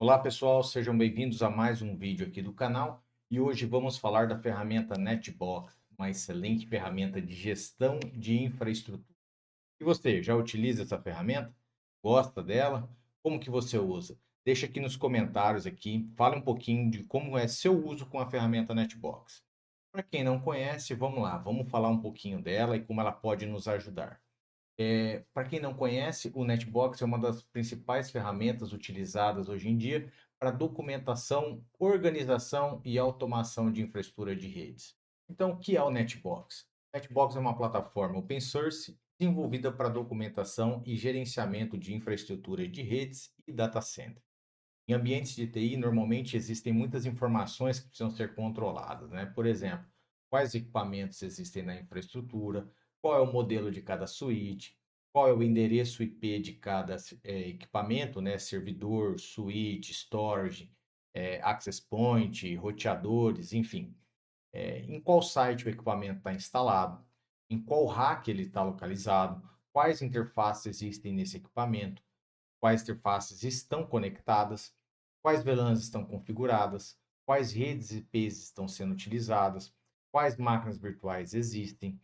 Olá pessoal, sejam bem-vindos a mais um vídeo aqui do canal e hoje vamos falar da ferramenta Netbox, uma excelente ferramenta de gestão de infraestrutura. E você, já utiliza essa ferramenta? Gosta dela? Como que você usa? Deixa aqui nos comentários aqui, fale um pouquinho de como é seu uso com a ferramenta Netbox. Para quem não conhece, vamos lá, vamos falar um pouquinho dela e como ela pode nos ajudar. Para quem não conhece, o Netbox é uma das principais ferramentas utilizadas hoje em dia para documentação, organização e automação de infraestrutura de redes. Então, o que é o Netbox? O Netbox é uma plataforma open source desenvolvida para documentação e gerenciamento de infraestrutura de redes e data center. Em ambientes de TI, normalmente existem muitas informações que precisam ser controladas, né? Por exemplo, quais equipamentos existem na infraestrutura, qual é o modelo de cada switch, qual é o endereço IP de cada equipamento, né? Servidor, switch, storage, access point, roteadores, enfim. Em qual site o equipamento está instalado, em qual rack ele está localizado, quais interfaces existem nesse equipamento, quais interfaces estão conectadas, quais VLANs estão configuradas, quais redes IPs estão sendo utilizadas, quais máquinas virtuais existem,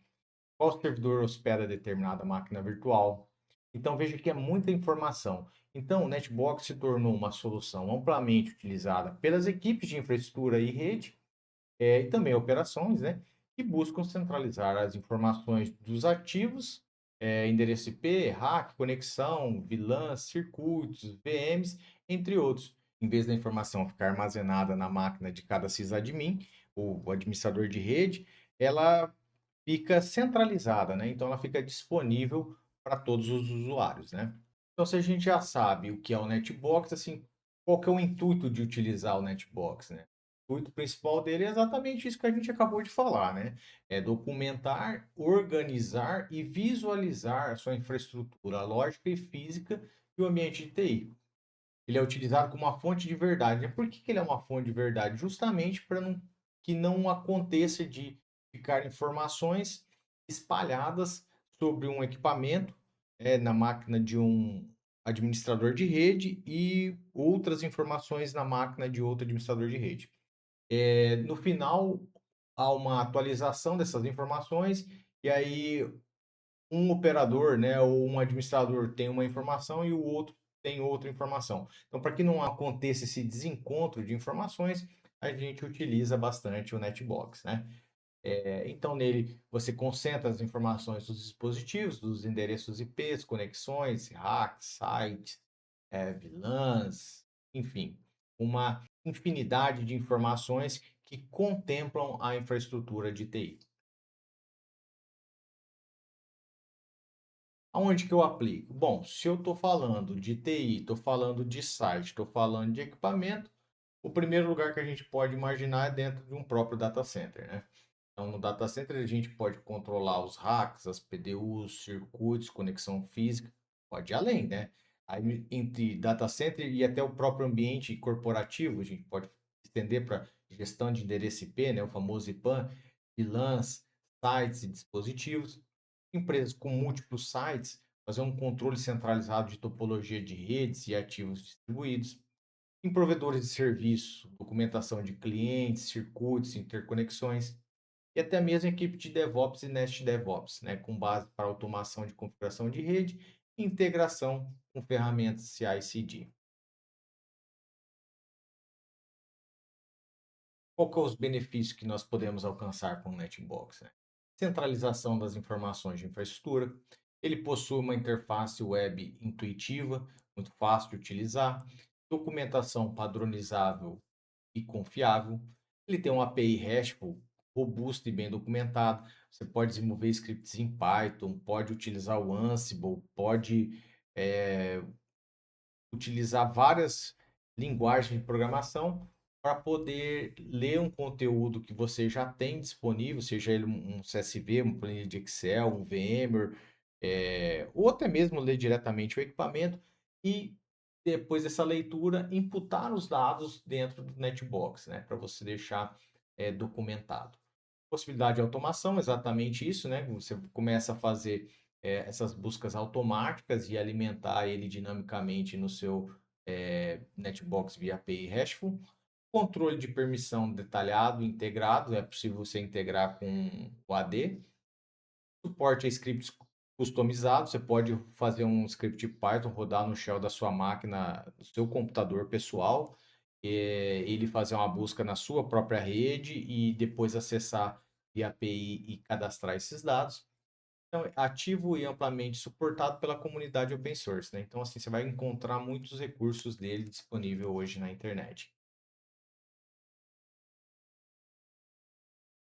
qual servidor hospeda determinada máquina virtual. Então veja que é muita informação. Então o Netbox se tornou uma solução amplamente utilizada pelas equipes de infraestrutura e rede, e também operações, né, que buscam centralizar as informações dos ativos, endereço IP, rack, conexão, VLANs, circuitos, VMs, entre outros. Em vez da informação ficar armazenada na máquina de cada sysadmin, o administrador de rede, ela fica centralizada, né? Então ela fica disponível para todos os usuários, né? Então, se a gente já sabe o que é o Netbox, assim, qual que é o intuito de utilizar o Netbox, né? O intuito principal dele é exatamente isso que a gente acabou de falar, né? É documentar, organizar e visualizar a sua infraestrutura lógica e física e o ambiente de TI. Ele é utilizado como uma fonte de verdade, né? Por que que ele é uma fonte de verdade? Justamente para que não aconteça de ficar informações espalhadas sobre um equipamento, na máquina de um administrador de rede e outras informações na máquina de outro administrador de rede. No final, há uma atualização dessas informações e aí um operador, né, ou um administrador tem uma informação e o outro tem outra informação. Então, para que não aconteça esse desencontro de informações, a gente utiliza bastante o Netbox, né? Então, nele você concentra as informações dos dispositivos, dos endereços IPs, conexões, racks, sites, VLANs, enfim, uma infinidade de informações que contemplam a infraestrutura de TI. Aonde que eu aplico? Bom, se eu estou falando de TI, estou falando de site, estou falando de equipamento, o primeiro lugar que a gente pode imaginar é dentro de um próprio data center, né? Então, no data center a gente pode controlar os racks, as PDUs, circuitos, conexão física, pode ir além, né? Aí, entre data center e até o próprio ambiente corporativo, a gente pode estender para gestão de endereço IP, né? O famoso IPAN, VLANs, sites e dispositivos. Empresas com múltiplos sites, fazer um controle centralizado de topologia de redes e ativos distribuídos. Em provedores de serviço, documentação de clientes, circuitos, interconexões. E até mesmo equipe de DevOps e Nest DevOps, né, com base para automação de configuração de rede e integração com ferramentas CI/CD. Qual que é os benefícios que nós podemos alcançar com o Netbox, né? Centralização das informações de infraestrutura. Ele possui uma interface web intuitiva, muito fácil de utilizar, documentação padronizável e confiável. Ele tem uma API RESTful robusta e bem documentada. Você pode desenvolver scripts em Python, pode utilizar o Ansible, pode eh, utilizar várias linguagens de programação para poder ler um conteúdo que você já tem disponível, seja ele um CSV, uma planilha de Excel, um VMware, ou até mesmo ler diretamente o equipamento e depois dessa leitura imputar os dados dentro do Netbox, né, para você deixar documentado. Possibilidade de automação, exatamente isso, né? Você começa a fazer essas buscas automáticas e alimentar ele dinamicamente no seu Netbox via API RESTful. Controle de permissão detalhado, integrado, é possível você integrar com o AD. Suporte a scripts customizados, você pode fazer um script Python rodar no shell da sua máquina, do seu computador pessoal, ele fazer uma busca na sua própria rede e depois acessar via API e cadastrar esses dados. Então, é ativo e amplamente suportado pela comunidade open source, né? Então, assim, você vai encontrar muitos recursos dele disponível hoje na internet.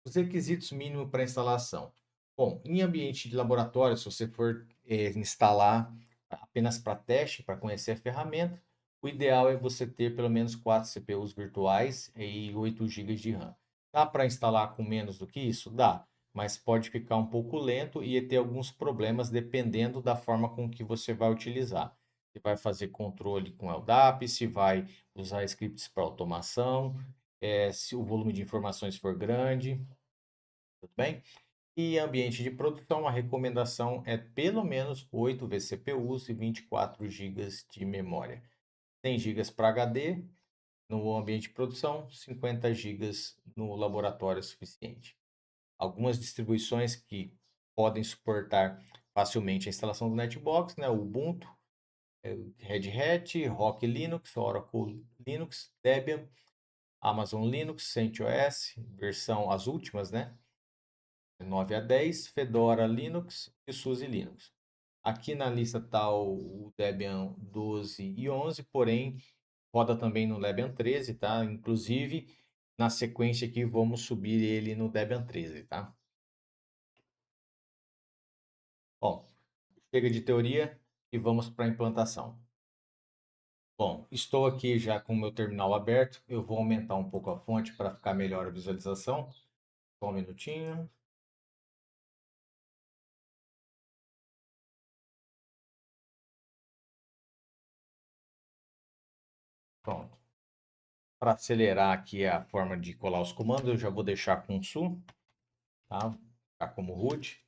Os requisitos mínimos para instalação. Bom, em ambiente de laboratório, se você for instalar apenas para teste, para conhecer a ferramenta, o ideal é você ter pelo menos 4 CPUs virtuais e 8 GB de RAM. Dá para instalar com menos do que isso? Dá, mas pode ficar um pouco lento e ter alguns problemas dependendo da forma com que você vai utilizar. Se vai fazer controle com LDAP, se vai usar scripts para automação, se o volume de informações for grande, tudo bem? E ambiente de produção, a recomendação é pelo menos 8 vCPUs e 24 GB de memória. 100 GB para HD no ambiente de produção, 50 GB no laboratório é suficiente. Algumas distribuições que podem suportar facilmente a instalação do Netbox, né? O Ubuntu, Red Hat, Rock Linux, Oracle Linux, Debian, Amazon Linux, CentOS, versão as últimas, né? 9 a 10, Fedora Linux e SUSE Linux. Aqui na lista está o Debian 12 e 11, porém roda também no Debian 13, tá? Inclusive, na sequência aqui, vamos subir ele no Debian 13, tá? Bom, chega de teoria e vamos para a implantação. Bom, estou aqui já com o meu terminal aberto. Eu vou aumentar um pouco a fonte para ficar melhor a visualização. Só um minutinho. Pronto. Para acelerar aqui a forma de colar os comandos, eu já vou deixar com su, tá? Ficar como root.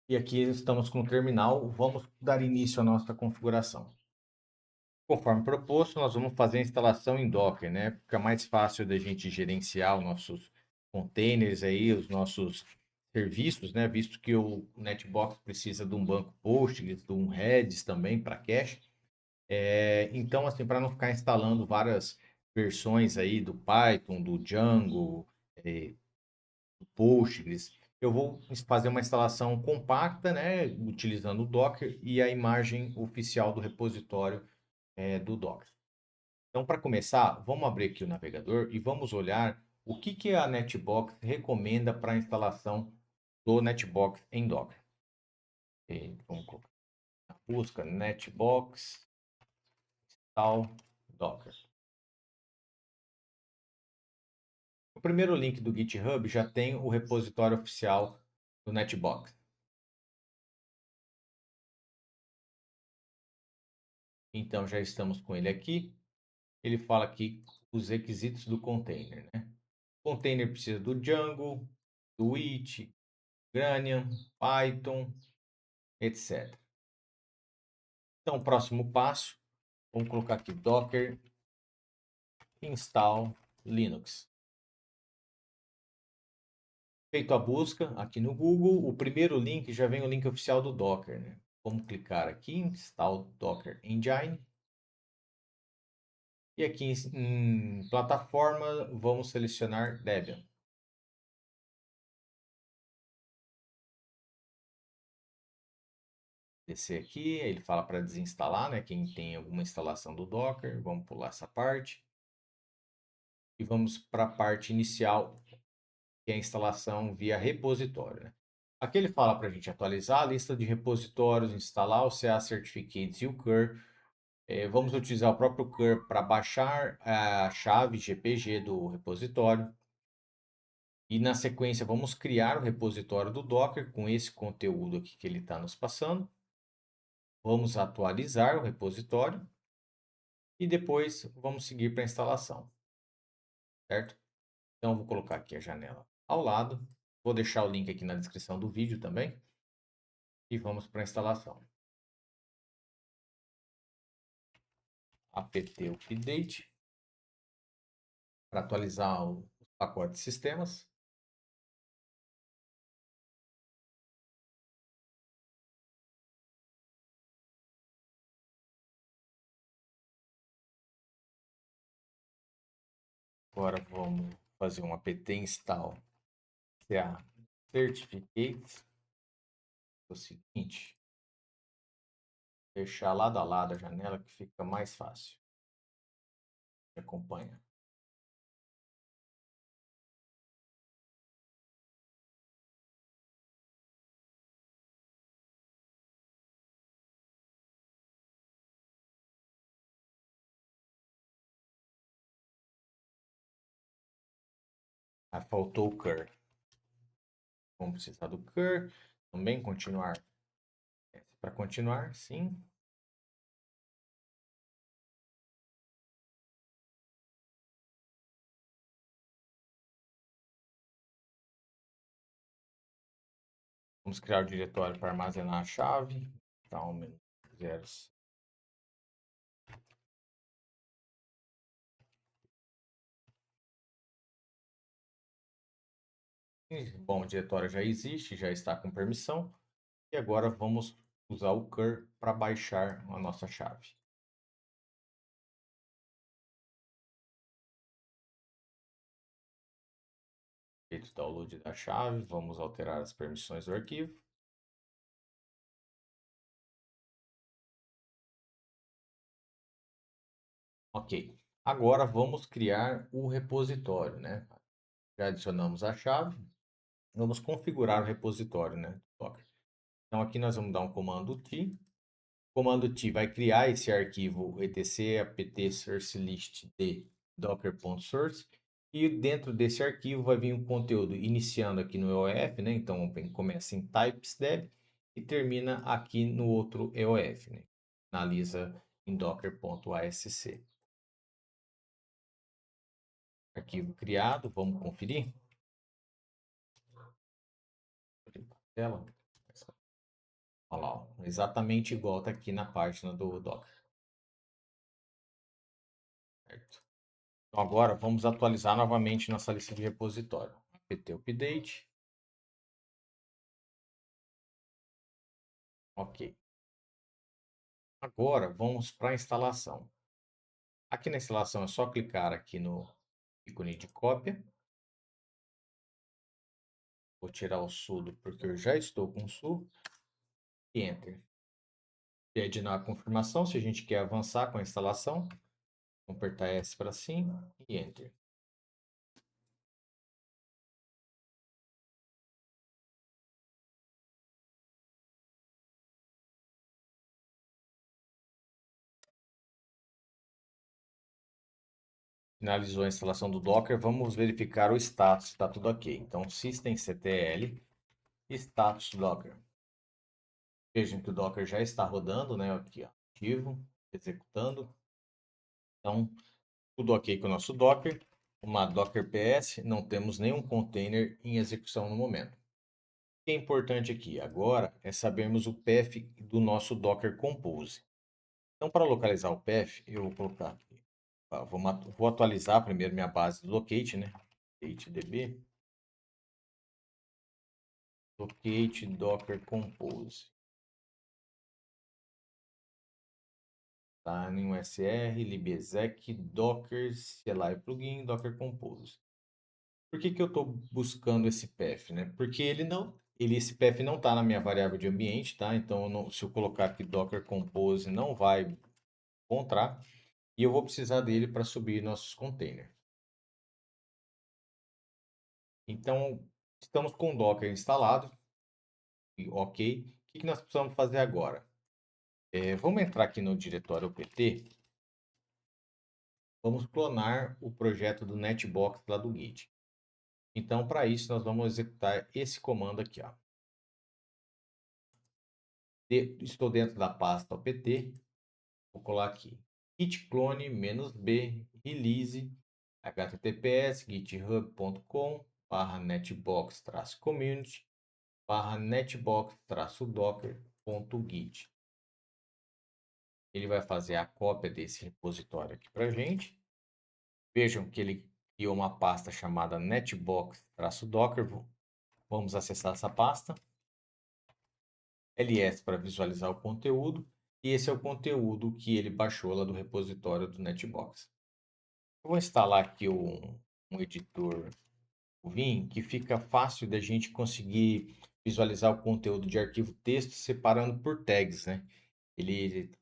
E aqui estamos com o terminal. Vamos dar início à nossa configuração. Conforme proposto, nós vamos fazer a instalação em Docker, né? Fica mais fácil da gente gerenciar os nossos containers aí, os nossos serviços, né? Visto que o Netbox precisa de um banco Postgres, de um Redis também para cache. Então, assim, para não ficar instalando várias versões aí do Python, do Django, do Postgres, eu vou fazer uma instalação compacta, né? Utilizando o Docker e a imagem oficial do repositório do Docker. Então, para começar, vamos abrir aqui o navegador e vamos olhar o que a Netbox recomenda para a instalação do Netbox em Docker. Vamos colocar na busca Netbox install Docker. O primeiro link do GitHub já tem o repositório oficial do Netbox. Então, já estamos com ele aqui. Ele fala aqui os requisitos do container, né? O container precisa do Django, do It, Granium, Python, etc. Então, o próximo passo, vamos colocar aqui Docker install Linux. Feito a busca aqui no Google, o primeiro link já vem o link oficial do Docker, né? Vamos clicar aqui em install Docker Engine. E aqui em plataforma, vamos selecionar Debian. Descer aqui, ele fala para desinstalar, né? Quem tem alguma instalação do Docker, vamos pular essa parte. E vamos para a parte inicial, que é a instalação via repositório, né? Aqui ele fala para a gente atualizar a lista de repositórios, instalar o CA Certificates e o CUR. Vamos utilizar o próprio CUR para baixar a chave GPG do repositório. E na sequência vamos criar o repositório do Docker com esse conteúdo aqui que ele está nos passando. Vamos atualizar o repositório e depois vamos seguir para a instalação, certo? Então, vou colocar aqui a janela ao lado. Vou deixar o link aqui na descrição do vídeo também. E vamos para a instalação. apt update para atualizar o pacote de sistemas. Agora vamos fazer um apt install certificates. É o seguinte, fechar lado a lado a janela que fica mais fácil. Me acompanha. Ah, faltou o cur. Vamos precisar do cur. Também continuar. Para continuar, sim. Vamos criar o diretório para armazenar a chave. Então, zeros. Bom, o diretório já existe, já está com permissão. E agora vamos usar o cur para baixar a nossa chave. Feito o download da chave, vamos alterar as permissões do arquivo. Ok, agora vamos criar o repositório, né? Já adicionamos a chave, vamos configurar o repositório, né? Docker. Então aqui nós vamos dar um comando T. O comando T vai criar esse arquivo etc apt source list de docker.source e dentro desse arquivo vai vir um conteúdo iniciando aqui no EOF, né? Então começa em typesdeb e termina aqui no outro EOF, né? Finaliza em docker.asc. Arquivo criado, vamos conferir. Tela. Olha lá, ó, exatamente igual está aqui na página do Docker. Certo? Então agora vamos atualizar novamente nossa lista de repositório. apt update. Ok. Agora vamos para a instalação. Aqui na instalação é só clicar aqui no ícone de cópia. Vou tirar o sudo porque eu já estou com o sudo. E enter. Pede na confirmação se a gente quer avançar com a instalação. Vamos apertar S para cima e enter. Finalizou a instalação do Docker, vamos verificar o status, está tudo ok. Então, systemctl, status Docker. Vejam que o Docker já está rodando, né? Aqui, ó, ativo, executando. Então, tudo ok com o nosso Docker. Uma Docker PS, não temos nenhum container em execução no momento. O que é importante aqui agora é sabermos o path do nosso Docker Compose. Então, para localizar o path, eu vou colocar aqui. Vou atualizar primeiro minha base do locate, né? LocateDB. Locate Docker Compose. Tá em USR, libexec, Docker, CLI plugin, Docker Compose. Por que que eu estou buscando esse path, né? Porque esse path não está na minha variável de ambiente, tá? Então, se eu colocar aqui Docker Compose, não vai encontrar. E eu vou precisar dele para subir nossos containers. Então, estamos com o Docker instalado. Ok. O que nós precisamos fazer agora? Vamos entrar aqui no diretório pt. Vamos clonar o projeto do Netbox lá do Git. Então, para isso, nós vamos executar esse comando aqui. Ó. Estou dentro da pasta opt. Vou colar aqui git clone -b release https github.com/netbox-community /netbox-docker.git. ele vai fazer a cópia desse repositório aqui para a gente. Vejam que ele criou uma pasta chamada netbox-docker. Vamos acessar essa pasta. ls para visualizar o conteúdo. E esse é o conteúdo que ele baixou lá do repositório do Netbox. Eu vou instalar aqui um editor Vim, que fica fácil da gente conseguir visualizar o conteúdo de arquivo texto separando por tags, né? Ele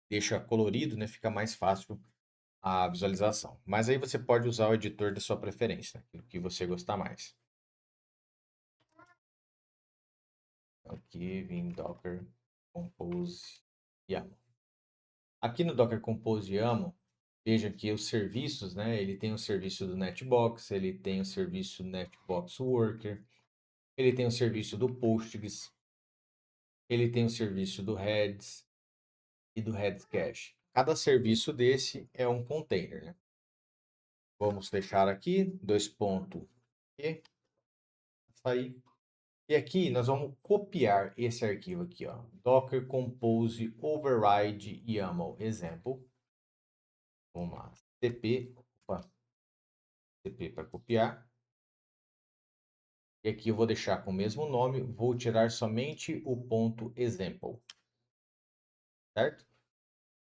deixa colorido, né? Fica mais fácil a visualização. Mas aí você pode usar o editor da sua preferência, né? O que você gostar mais. Aqui, Vim Docker Compose YAML. Aqui no Docker Compose YAML, veja que os serviços, né? Ele tem o serviço do Netbox, ele tem o serviço Netbox Worker, ele tem o serviço do Postgres, ele tem o serviço do Redis e do Redis Cache. Cada serviço desse é um container, né? Vamos fechar aqui, dois pontos e sair. E aqui nós vamos copiar esse arquivo aqui, ó, Docker Compose Override YAML example. Vamos lá, cp para copiar. E aqui eu vou deixar com o mesmo nome, vou tirar somente o ponto example, certo?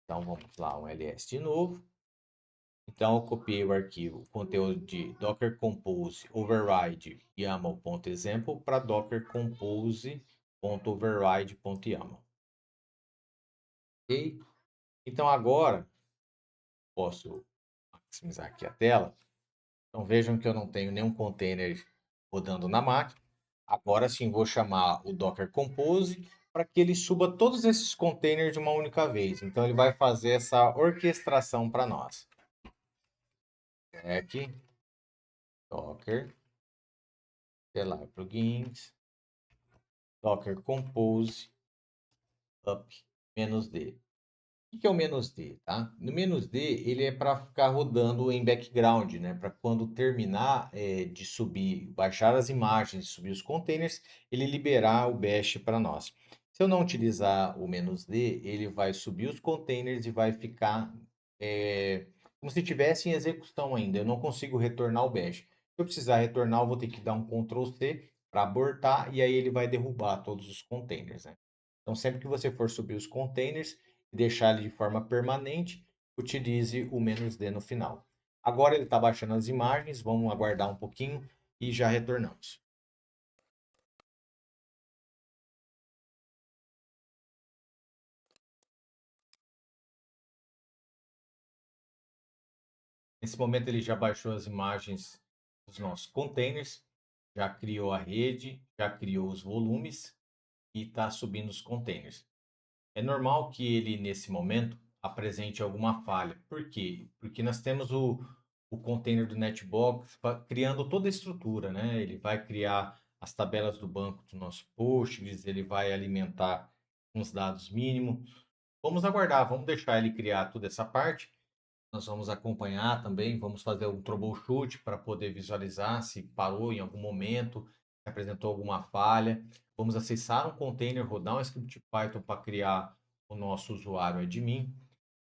Então vamos lá, um ls de novo. Então eu copiei o arquivo, o conteúdo de Docker Compose Override YAML.example para Docker Compose.override.yaml. Ok? Então agora posso maximizar aqui a tela. Então vejam que eu não tenho nenhum container rodando na máquina. Agora sim vou chamar o Docker Compose para que ele suba todos esses containers de uma única vez. Então ele vai fazer essa orquestração para nós. Aqui, Docker, lá, plugins, Docker Compose up "-d". O que é o "-d", tá? No "-d", ele é para ficar rodando em background, né? Para quando terminar de subir, baixar as imagens, subir os containers, ele liberar o bash para nós. Se eu não utilizar o "-d", ele vai subir os containers e vai ficar como se estivesse em execução ainda. Eu não consigo retornar o bash. Se eu precisar retornar, eu vou ter que dar um Ctrl C para abortar e aí ele vai derrubar todos os containers, né? Então, sempre que você for subir os containers e deixar ele de forma permanente, utilize o "-d" no final. Agora ele está baixando as imagens, vamos aguardar um pouquinho e já retornamos. Nesse momento ele já baixou as imagens dos nossos containers, já criou a rede, já criou os volumes e está subindo os containers. É normal que ele, nesse momento, apresente alguma falha. Por quê? Porque nós temos o container do Netbox criando toda a estrutura, né? Ele vai criar as tabelas do banco do nosso Postgres, ele vai alimentar uns dados mínimos. Vamos aguardar, vamos deixar ele criar toda essa parte. Nós vamos acompanhar também, vamos fazer um troubleshoot para poder visualizar se parou em algum momento, se apresentou alguma falha. Vamos acessar um container, rodar um script Python para criar o nosso usuário admin.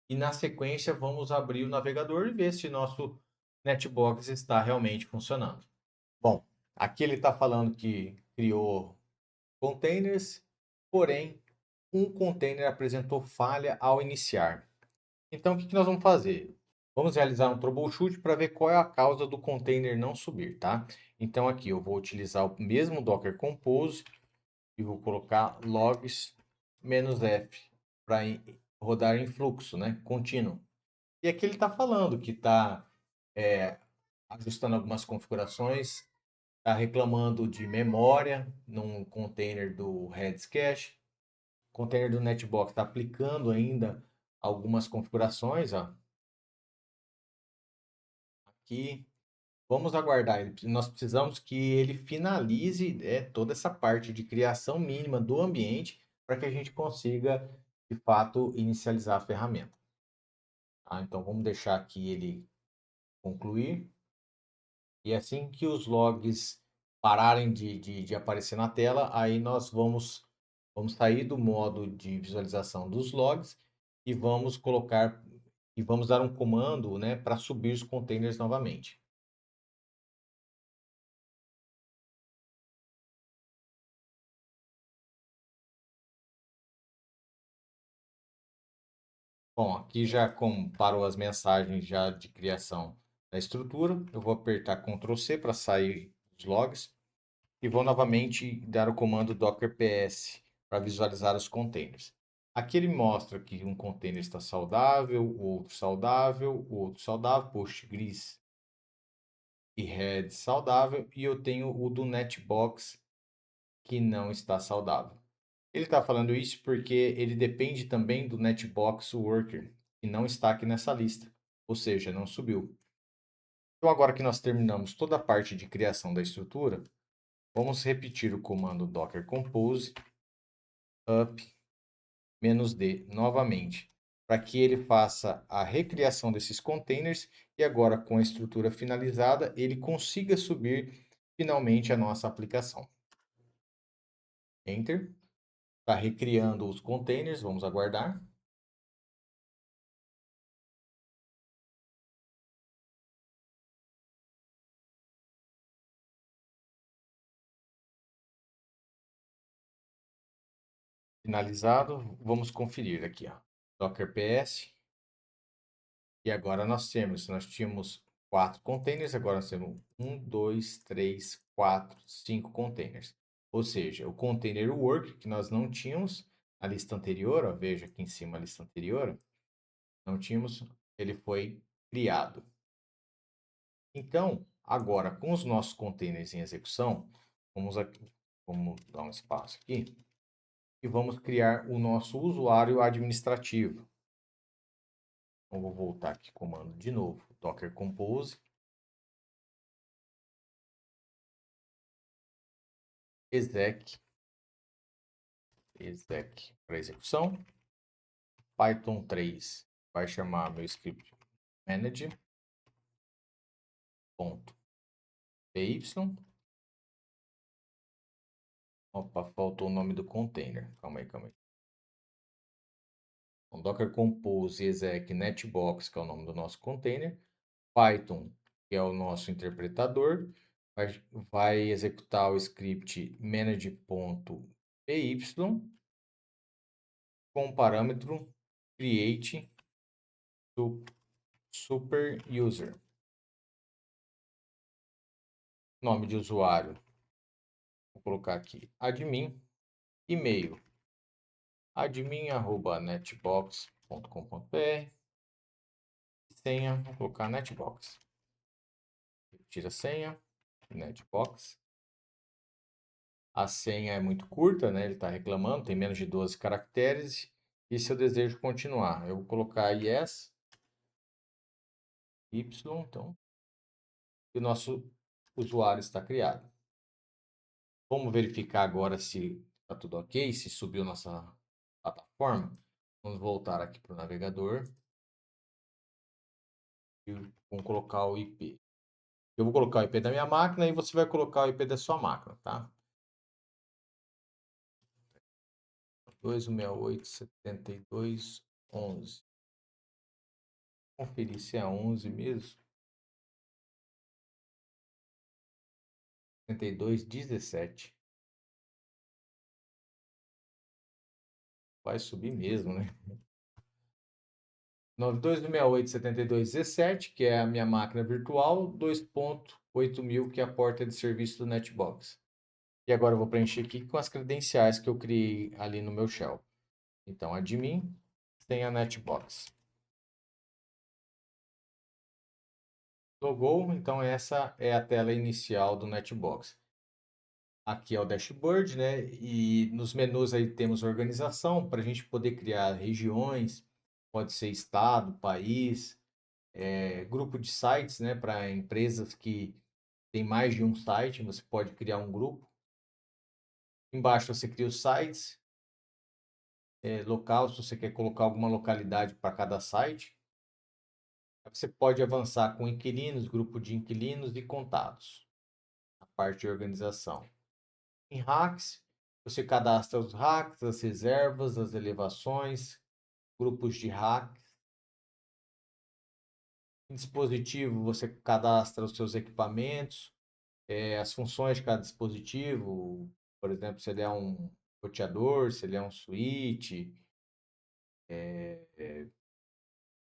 E na sequência vamos abrir o navegador e ver se nosso Netbox está realmente funcionando. Bom, aqui ele está falando que criou containers, porém um container apresentou falha ao iniciar. Então, o que nós vamos fazer? Vamos realizar um troubleshoot para ver qual é a causa do container não subir, tá? Então, aqui eu vou utilizar o mesmo Docker Compose e vou colocar logs "-f para rodar em fluxo, né? Contínuo. E aqui ele está falando que está ajustando algumas configurações, está reclamando de memória num container do Redis Cache. O container do Netbox está aplicando ainda algumas configurações, ó. Aqui, vamos aguardar. Nós precisamos que ele finalize toda essa parte de criação mínima do ambiente para que a gente consiga, de fato, inicializar a ferramenta. Tá? Então, vamos deixar aqui ele concluir. E assim que os logs pararem de aparecer na tela, aí nós vamos sair do modo de visualização dos logs e vamos colocar e vamos dar um comando, né, para subir os containers novamente. Bom, aqui já parou as mensagens já de criação da estrutura. Eu vou apertar Ctrl C para sair os logs e vou novamente dar o comando docker ps para visualizar os containers. Aqui ele mostra que um container está saudável, o outro saudável, Postgres e Red saudável, e eu tenho o do Netbox que não está saudável. Ele está falando isso porque ele depende também do Netbox Worker, que não está aqui nessa lista, ou seja, não subiu. Então, agora que nós terminamos toda a parte de criação da estrutura, vamos repetir o comando docker compose up "-d" novamente, para que ele faça a recriação desses containers e agora, com a estrutura finalizada, ele consiga subir finalmente a nossa aplicação. Enter. Está recriando os containers, vamos aguardar. Finalizado, vamos conferir aqui, ó. Docker PS. E agora nós tínhamos 4 containers, agora nós temos 1, 2, 3, 4, 5 containers. Ou seja, o container work que nós não tínhamos na lista anterior, ó, veja aqui em cima a lista anterior, não tínhamos, ele foi criado. Então, agora com os nossos containers em execução, vamos dar um espaço aqui e vamos criar o nosso usuário administrativo. Então, vou voltar aqui, comando de novo, docker compose, exec para execução, Python 3 vai chamar meu script manage.py. Opa, faltou o nome do container. Calma aí. Então, docker compose exec netbox, que é o nome do nosso container. Python, que é o nosso interpretador, vai executar o script manage.py com o parâmetro create super user. Nome de usuário, vou colocar aqui admin, e-mail admin@netbox.com.br, senha, vou colocar netbox. Tira a senha, netbox. A senha é muito curta, né? Ele está reclamando, tem menos de 12 caracteres. E se eu desejo continuar, eu vou colocar yes, y, então, e o nosso usuário está criado. Vamos verificar agora se está tudo ok, se subiu nossa plataforma. Vamos voltar aqui para o navegador e vamos colocar o IP. Eu vou colocar o IP da minha máquina e você vai colocar o IP da sua máquina, tá? 268.72.11. Conferir se é 11 mesmo. 72.17. Vai subir mesmo, né? 92.168.72.17, que é a minha máquina virtual, 2.8.000, que é a porta de serviço do Netbox. E agora eu vou preencher aqui com as credenciais que eu criei ali no meu shell. Então, admin, senha Netbox. Logou, então essa é a tela inicial do Netbox. Aqui é o dashboard, né? E nos menus aí temos organização para a gente poder criar regiões, pode ser estado, país, grupo de sites, né? Para empresas que têm mais de um site, você pode criar um grupo. Embaixo você cria os sites, local, se você quer colocar alguma localidade para cada site. Você pode avançar com inquilinos, grupo de inquilinos e contatos, a parte de organização. Em hacks, você cadastra os hacks, as reservas, as elevações, grupos de hacks. Em dispositivo, você cadastra os seus equipamentos, as funções de cada dispositivo, por exemplo, se ele é um roteador, se ele é um switch,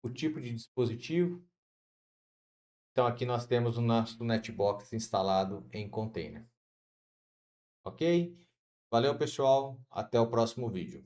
o tipo de dispositivo. Então aqui nós temos o nosso NetBox instalado em container. Ok? Valeu, pessoal. Até o próximo vídeo.